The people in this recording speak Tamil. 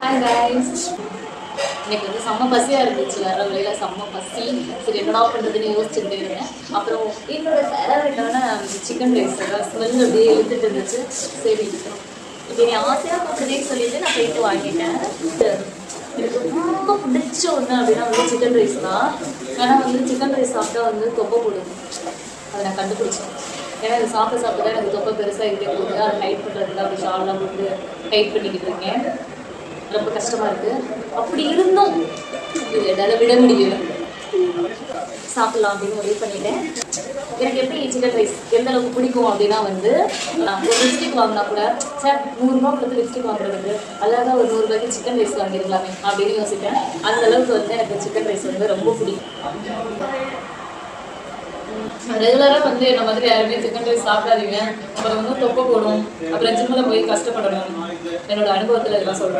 ஹாய் கைஸ், எனக்கு வந்து செம்ம பசியாக இருந்துச்சு. வர வழியில் செம்ம பசி. சரி என்னடா பண்ணுறதுன்னு யோசிச்சுட்டு இருந்தேன். அப்புறம் என்னோட ஃபேவரட்டான சிக்கன் ரைஸ் ஸ்மெல் அப்படியே இழுத்துட்டு இருந்துச்சு. சரி இப்படி ஆசையாக சாப்பிட்றதேன்னு சொல்லிட்டு நான் போயிட்டு வாங்கிட்டேன். எனக்கு ரொம்ப பிடிச்ச ஒன்று அப்படின்னா வந்து சிக்கன் ரைஸ் தான். ஆனால் வந்து சிக்கன் ரைஸ் சாப்பிட்டா வந்து தொப்பை போடுது. அதை நான் கண்டுபிடிச்சேன். ஏன்னா அது சாப்பிட சாப்பிட்டு தான் எனக்கு தொப்பை பெருசாகிட்டே போகுது. அதை டைட் பண்ணுறதுக்கு அப்படி ஷால்லாம் போட்டு டைட் பண்ணிக்கிட்டு இருக்கேன். ரொம்ப கஷ்டமாக இருக்குது. அப்படி இருந்தும் என்னால் விட முடியல. சாப்பிட்லாம் அப்படின்னு முடிவு பண்ணிட்டேன். எனக்கு எப்படி சிக்கன் ரைஸ் எந்த அளவுக்கு பிடிக்கும் அப்படின்னா வந்து ஒரு லிப்ஸ்டிக் வாங்கினா கூட சார் 100 கொடுத்து லிப்ஸ்டிக் வாங்குறதுக்கு அழகாக ஒரு 100 ரூபாய்க்கு சிக்கன் ரைஸ் வாங்கிருக்கலாமே அப்படின்னு யோசிப்பேன். அந்த அளவுக்கு வந்து எனக்கு சிக்கன் ரைஸ் வந்து ரொம்ப பிடிக்கும். ரெகுலராக வந்து என்ன மாதிரி யாருமே சிக்கன் ரைஸ் சாப்பிடாதீங்க. அப்புறம் வந்து தொப்பை போடும், அப்புறம் ஜிம்மில் போய் கஷ்டப்படணும். என்னோட அனுபவத்தில் இதெல்லாம் சொல்கிறேன்.